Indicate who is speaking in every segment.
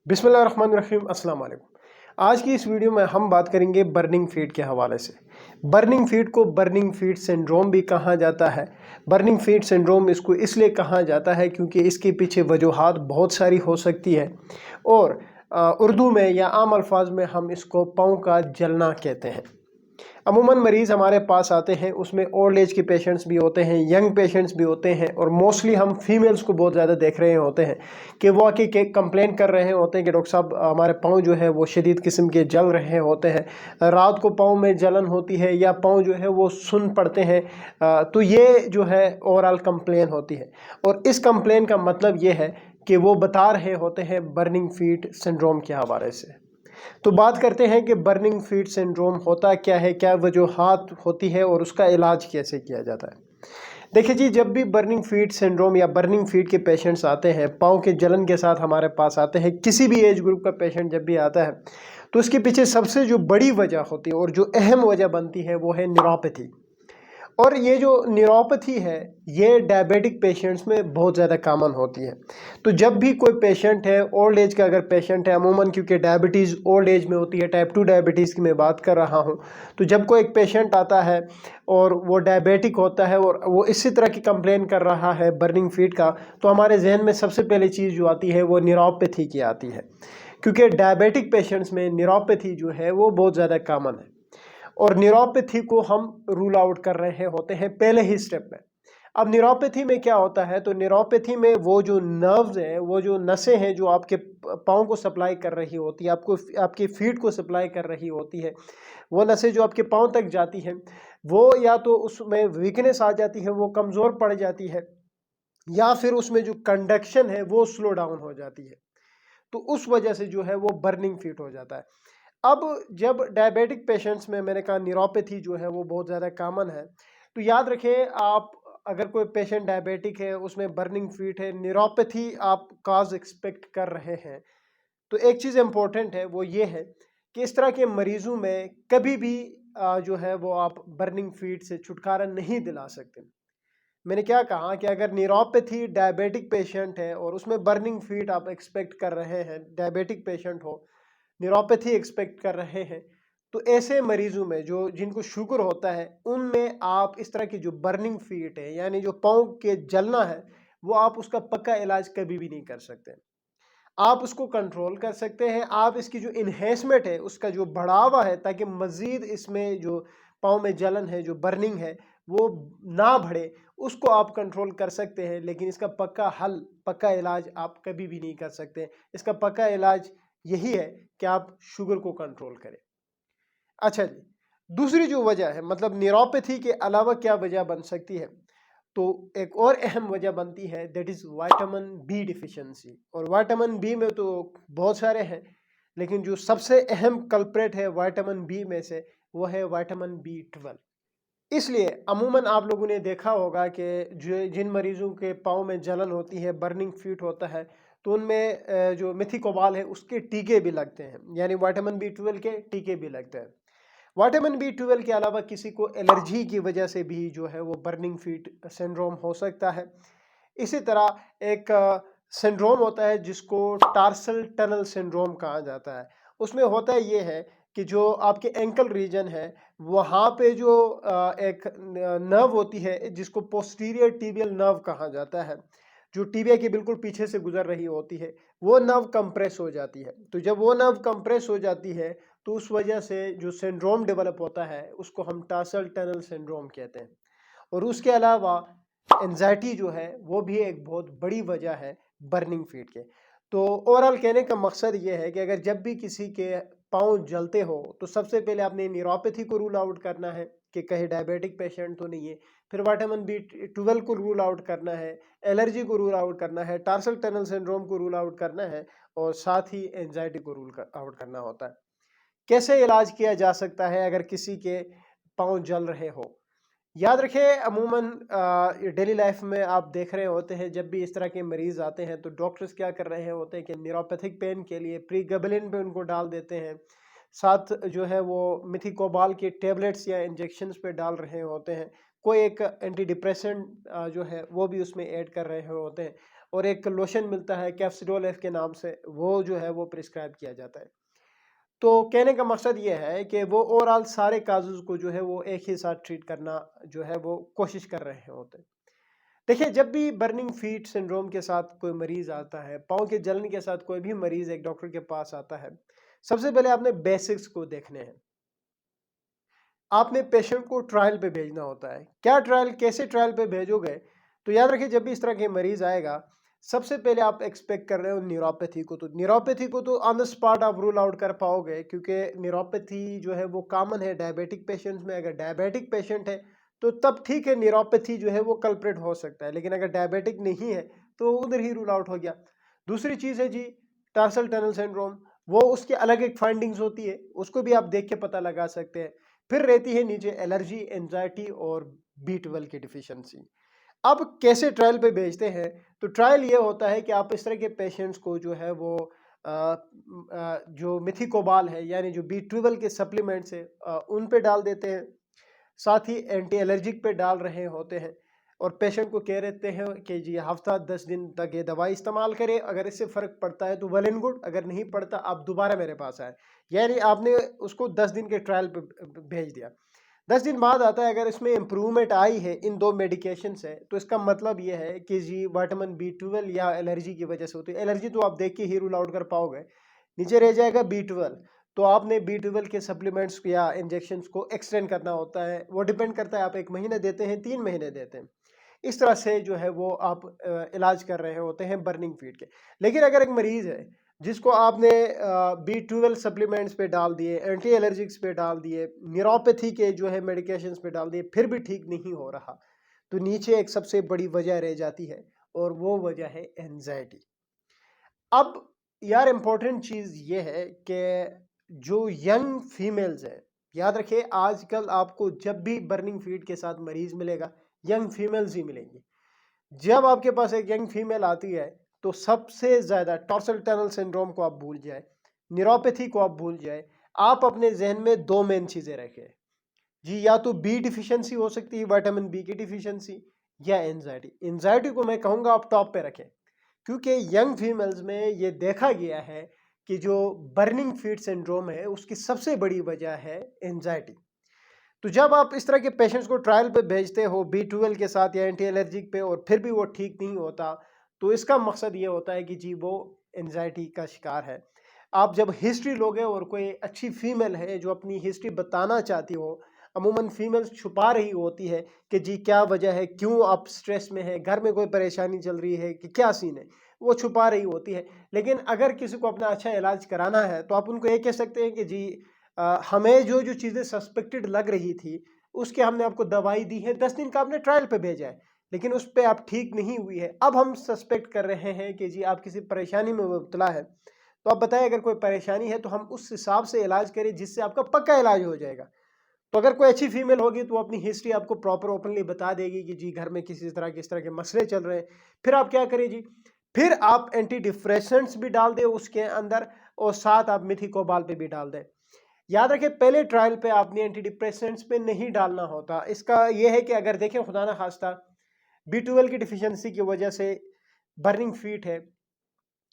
Speaker 1: बिस्मिल्लाहिर्रहमानिर्रहीम अस्सलाम वालेकुम। आज की इस वीडियो में हम बात करेंगे बर्निंग फीट के हवाले से। बर्निंग फीट को बर्निंग फीट सिंड्रोम भी कहा जाता है। बर्निंग फीट सिंड्रोम इसको इसलिए कहा जाता है क्योंकि इसके पीछे वजूहात बहुत सारी हो सकती है और उर्दू में या आम अल्फाज में हम इसको पाँव का जलना कहते हैं। अमूमन मरीज़ हमारे पास आते हैं, उसमें ओल्ड एज के पेशेंट्स भी होते हैं, यंग पेशेंट्स भी होते हैं और मोस्टली हम फीमेल्स को बहुत ज़्यादा देख रहे होते हैं कि वो आके के कंप्लेन कर रहे होते हैं कि डॉक्टर साहब हमारे पाँव जो है वो शदीद किस्म के जल रहे होते हैं, रात को पाँव में जलन होती है या पाँव जो है वो सुन पड़ते हैं। तो ये जो है ओवरऑल कंप्लेन होती है और इस कंप्लेन का मतलब ये है कि वो बता रहे होते हैं बर्निंग फीट सिंड्रोम के हवाले से। तो बात करते हैं कि बर्निंग फीट सिंड्रोम होता क्या है, क्या वजूहात होती है और उसका इलाज कैसे किया जाता है। देखिए जी, जब भी बर्निंग फीट सिंड्रोम या बर्निंग फीट के पेशेंट्स आते हैं, पाँव के जलन के साथ हमारे पास आते हैं, किसी भी एज ग्रुप का पेशेंट जब भी आता है तो उसके पीछे सबसे जो बड़ी वजह होती है और जो अहम वजह बनती है वो है न्यूरोपैथी। और ये जो न्यूरोपैथी है ये डायबिटिक पेशेंट्स में बहुत ज़्यादा कॉमन होती है। तो जब भी कोई पेशेंट है, ओल्ड एज का अगर पेशेंट है, अमूमन क्योंकि डायबिटीज़ ओल्ड एज में होती है, टाइप 2 डायबिटीज़ की मैं बात कर रहा हूँ, तो जब कोई एक पेशेंट आता है और वो डायबिटिक होता है और वो इसी तरह की कंप्लेन कर रहा है बर्निंग फीट का, तो हमारे जहन में सबसे पहली चीज़ जो आती है वो न्यूरोपैथी की आती है, क्योंकि डायबिटिक पेशेंट्स में न्यूरोपैथी जो है वो बहुत ज़्यादा कॉमन है और न्यूरोपैथी को हम रूल आउट कर रहे होते हैं पहले ही स्टेप में। अब न्यूरोपैथी में क्या होता है, तो न्यूरोपैथी में वो जो नर्व्स हैं, वो जो नसें हैं जो आपके पाँव को सप्लाई कर रही होती है, आपको आपकी फीट को सप्लाई कर रही होती है, वो नसें जो आपके पाँव तक जाती हैं वो या तो उसमें वीकनेस आ जाती है, वो कमज़ोर पड़ जाती है, या फिर उसमें जो कंडक्शन है वो स्लो डाउन हो जाती है। तो उस वजह से जो है वो बर्निंग फीट हो जाता है। अब जब डायबिटिक पेशेंट्स में मैंने कहा न्यूरोपैथी जो है वो बहुत ज़्यादा कॉमन है, तो याद रखें आप अगर कोई पेशेंट डायबिटिक है, उसमें बर्निंग फीट है, न्यूरोपैथी आप काज एक्सपेक्ट कर रहे हैं, तो एक चीज़ इम्पोर्टेंट है वो ये है कि इस तरह के मरीजों में कभी भी जो है वो आप बर्निंग फीट से छुटकारा नहीं दिला सकते। मैंने क्या कहा कि अगर न्यूरोपैथी डायबिटिक पेशेंट है और उसमें बर्निंग फीट आप एक्सपेक्ट कर रहे हैं, डायबिटिक पेशेंट हो, न्यूरोपैथी एक्सपेक्ट कर रहे हैं, तो ऐसे मरीजों में जो जिनको शुगर होता है उनमें आप इस तरह की जो बर्निंग फीट है यानी जो पाँव के जलना है, वो आप उसका पक्का इलाज कभी भी नहीं कर सकते। आप उसको कंट्रोल कर सकते हैं, आप इसकी जो इन्हेंसमेंट है उसका जो बढ़ावा है ताकि मज़ीद इसमें जो पाँव में जलन है, जो बर्निंग है वो ना बढ़े, उसको आप कंट्रोल कर सकते हैं, लेकिन इसका पक्का हल, पक्का इलाज आप कभी भी नहीं कर सकते। इसका पक्का इलाज यही है कि आप शुगर को कंट्रोल करें। अच्छा जी, दूसरी जो वजह है, मतलब न्यूरोपैथी के अलावा क्या वजह बन सकती है, तो एक और अहम वजह बनती है, that is vitamin B deficiency. और विटामिन बी में तो बहुत सारे हैं, लेकिन जो सबसे अहम कल्प्रेट है विटामिन बी में से वो है विटामिन B12। इसलिए अमूमन आप लोगों ने देखा होगा कि जो जिन मरीजों के पाँव में जलन होती है, बर्निंग फीट होता है, तो उनमें जो मिथिकोबाल है उसके टीके भी लगते हैं, यानी विटामिन B12 के टीके भी लगते हैं। विटामिन B12 के अलावा किसी को एलर्जी की वजह से भी जो है वो बर्निंग फीट सिंड्रोम हो सकता है। इसी तरह एक सिंड्रोम होता है जिसको टार्सल टनल सिंड्रोम कहा जाता है। उसमें होता ये है कि जो आपके एंकल रीजन है वहाँ पे जो एक नर्व होती है जिसको पोस्टीरियर टिबियल नर्व कहा जाता है, जो टिबिया के बिल्कुल पीछे से गुजर रही होती है, वो नर्व कंप्रेस हो जाती है। तो जब वो नर्व कंप्रेस हो जाती है तो उस वजह से जो सिंड्रोम डेवलप होता है उसको हम टार्सल टनल सिंड्रोम कहते हैं। और उसके अलावा एंजाइटी जो है वो भी एक बहुत बड़ी वजह है बर्निंग फीट के। तो ओवरऑल कहने का मकसद ये है कि अगर जब भी किसी के पाँव जलते हो तो सबसे पहले आपने न्यूरोपैथी को रूल आउट करना है कि कहीं डायबिटिक पेशेंट तो नहीं है, फिर विटामिन B12 को रूल आउट करना है, एलर्जी को रूल आउट करना है, टार्सल टनल सिंड्रोम को रूल आउट करना है और साथ ही एंजाइटी को रूल आउट करना होता है। कैसे इलाज किया जा सकता है अगर किसी के पाँव जल रहे हो? याद रखें, अमूमन डेली लाइफ में आप देख रहे होते हैं जब भी इस तरह के मरीज़ आते हैं तो डॉक्टर्स क्या कर रहे होते हैं कि न्यूरोपैथिक पेन के लिए प्रीगबलिन पे उनको डाल देते हैं, साथ जो है वो मिथिकोबाल के टेबलेट्स या इंजेक्शंस पे डाल रहे होते हैं, कोई एक एंटी डिप्रेसेंट जो है वो भी उसमें ऐड कर रहे होते हैं और एक लोशन मिलता है कैप्सिडोल एफ के नाम से, वो जो है वो प्रिस्क्राइब किया जाता है। तो कहने का मकसद ये है कि वो ओवरऑल सारे काजुज़ को जो है वो एक ही साथ ट्रीट करना जो है वो कोशिश कर रहे होते हैं। देखिए, जब भी बर्निंग फीट सिंड्रोम के साथ कोई मरीज़ आता है, पाँव के जलन के साथ कोई भी मरीज़ एक डॉक्टर के पास आता है, सबसे पहले आपने बेसिक्स को देखने हैं। आपने पेशेंट को ट्रायल पे भेजना होता है। क्या ट्रायल, कैसे ट्रायल पे भेजोगे? तो याद रखिए, जब भी इस तरह के मरीज़ आएगा, सबसे पहले आप एक्सपेक्ट कर रहे हो न्यूरोपैथी को। तो न्यूरोपैथी को तो ऑन द स्पॉट आप रूल आउट कर पाओगे, क्योंकि न्यूरोपैथी जो है वो कॉमन है डायबिटिक पेशेंट्स में। अगर डायबिटिक पेशेंट है तो तब ठीक है, न्यूरोपैथी जो है वो कल्प्रिट हो सकता है, लेकिन अगर डायबिटिक नहीं है तो उधर ही रूल आउट हो गया। दूसरी चीज़ है जी टार्सल टनल सिंड्रोम, वो उसकी अलग एक फाइंडिंग्स होती है, उसको भी आप देख के पता लगा सकते हैं। फिर रहती है नीचे एलर्जी, एंजाइटी और B12 की डिफिशियंसी। अब कैसे ट्रायल पे भेजते हैं? तो ट्रायल ये होता है कि आप इस तरह के पेशेंट्स को जो है वो जो मिथिकोबाल है यानी जो B12 के सप्लीमेंट्स है उन पे डाल देते हैं, साथ ही एंटी एलर्जिक पे डाल रहे होते हैं और पेशेंट को कह रहते हैं कि जी हफ्ता 10 दिन तक ये दवाई इस्तेमाल करें, अगर इससे फ़र्क पड़ता है तो वेल एंड गुड, अगर नहीं पड़ता आप दोबारा मेरे पास आए। यानी आपने उसको 10 दिन के ट्रायल पे भेज दिया। 10 दिन बाद आता है, अगर इसमें इम्प्रूवमेंट आई है इन 2 मेडिकेशन से, तो इसका मतलब ये है कि जी विटामिन B12 या एलर्जी की वजह से होती है। एलर्जी तो आप देख के ही रूल आउट कर पाओगे। नीचे रह जाएगा B12, तो आपने B12 के सप्लीमेंट्स या इंजेक्शंस को एक्सटेंड करना होता है। वो डिपेंड करता है आप 1 महीने देते हैं, 3 महीने देते हैं। इस तरह से जो है वो आप इलाज कर रहे होते हैं बर्निंग फीट के। लेकिन अगर एक मरीज़ है जिसको आपने B12 सप्लीमेंट्स पे डाल दिए, एंटी एलर्जिक्स पे डाल दिए, न्यूरोपैथी के जो है मेडिकेशंस पे डाल दिए, फिर भी ठीक नहीं हो रहा, तो नीचे एक सबसे बड़ी वजह रह जाती है और वो वजह है एंजाइटी। अब यार इम्पोर्टेंट चीज़ ये है कि जो यंग फीमेल्स हैं, याद रखिए आजकल आपको जब भी बर्निंग फीट के साथ मरीज़ मिलेगा, यंग फीमेल्स ही मिलेंगी। जब आपके पास एक यंग फीमेल आती है तो सबसे ज़्यादा टॉर्सल टनल सिंड्रोम को आप भूल जाए, न्यूरोपैथी को आप भूल जाए, आप अपने जहन में 2 मेन चीज़ें रखें जी, या तो बी डिफिशियंसी हो सकती है, विटामिन बी की डिफिशियंसी, या एंजाइटी। एंजाइटी को मैं कहूँगा आप टॉप पे रखें, क्योंकि यंग फीमेल्स में ये देखा गया है कि जो बर्निंग फीट सिंड्रोम है उसकी सबसे बड़ी वजह है एंजाइटी। तो जब आप इस तरह के पेशेंट्स को ट्रायल पे भेजते हो B12 के साथ या एंटी एलर्जिक पे और फिर भी वो ठीक नहीं होता, तो इसका मकसद ये होता है कि जी वो एंजाइटी का शिकार है। आप जब हिस्ट्री लोगे और कोई अच्छी फीमेल है जो अपनी हिस्ट्री बताना चाहती हो, अमूमन फीमेल्स छुपा रही होती है कि जी क्या वजह है, क्यों आप स्ट्रेस में है, घर में कोई परेशानी चल रही है कि क्या सीन है, वो छुपा रही होती है। लेकिन अगर किसी को अपना अच्छा इलाज कराना है तो आप उनको ये कह सकते हैं कि जी हमें जो जो चीज़ें सस्पेक्टेड लग रही थी उसके हमने आपको दवाई दी है, 10 दिन का आपने ट्रायल पे भेजा है, लेकिन उस पे आप ठीक नहीं हुई है। अब हम सस्पेक्ट कर रहे हैं कि जी आप किसी परेशानी में मुब्तला है, तो आप बताएं अगर कोई परेशानी है तो हम उस हिसाब से इलाज करें जिससे आपका पक्का इलाज हो जाएगा। तो अगर कोई अच्छी फीमेल होगी तो अपनी हिस्ट्री आपको प्रॉपर ओपनली बता देगी कि जी घर में किस तरह के मसले चल रहे हैं। फिर आप क्या करें जी, फिर आप एंटी डिप्रेसेंट्स भी डाल दें उसके अंदर और साथ आप मिथिकोबाल पे भी डाल दें। याद रखें पहले ट्रायल पे आपने एंटी डिप्रेसेंट्स पे नहीं डालना होता। इसका यह है कि अगर देखें खुदा ना खास्ता B12 की डिफिशियंसी की वजह से बर्निंग फीट है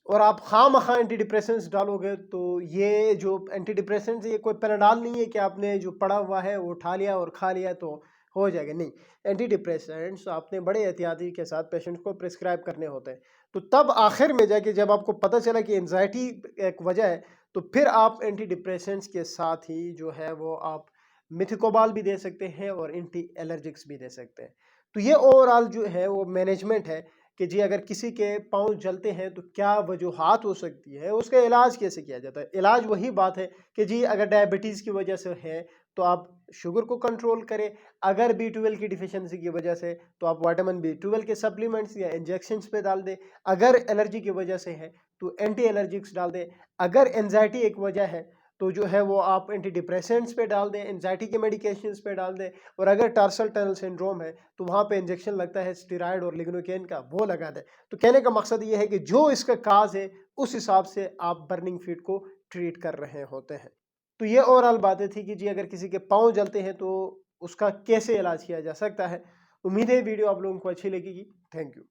Speaker 1: और आप खामखा एंटी डिप्रेसेंट्स डालोगे, तो ये जो एंटी डिप्रेसेंट्स ये कोई पैराडाल नहीं है कि आपने जो पड़ा हुआ है वो उठा लिया और खा लिया तो हो जाएगा, नहीं। एंटी डिप्रेसेंट्स आपने बड़े एहतियाती के साथ पेशेंट को प्रिस्क्राइब करने होते हैं। तो तब आखिर में जाके जब आपको पता चला कि एंजाइटी एक वजह है, तो फिर आप एंटी डिप्रेसेंट्स के साथ ही जो है वो आप मिथिकोबाल भी दे सकते हैं और एंटी एलर्जिक्स भी दे सकते हैं। तो ये ओवरऑल जो है वो मैनेजमेंट है कि जी अगर किसी के पाँव जलते हैं तो क्या वजूहात हो सकती है, उसका इलाज कैसे किया जाता है। इलाज वही बात है कि जी अगर डायबिटीज़ की वजह से है तो आप शुगर को कंट्रोल करें, अगर B12 की डिफिशियंसी की वजह से तो आप विटामिन B12 के सप्लीमेंट्स या इंजेक्शंस पे डाल दें, अगर एलर्जी की वजह से है तो एंटी एलर्जिक्स डाल दें, अगर एंजाइटी एक वजह है तो जो है वो आप एंटी डिप्रेसेंट्स पे डाल दें, एंजाइटी के मेडिकेशंस पे डाल दें, और अगर टार्सल टनल सिंड्रोम है तो वहाँ पे इंजेक्शन लगता है स्टेरॉयड और लिग्नोकेन का, वो लगा दें। तो कहने का मकसद ये है कि जो इसका काज है उस हिसाब से आप बर्निंग फीट को ट्रीट कर रहे होते हैं। तो ये ओवरऑल बातें थी कि जी अगर किसी के पाँव जलते हैं तो उसका कैसे इलाज किया जा सकता है। उम्मीद है वीडियो आप लोगों को अच्छी लगेगी। Thank you.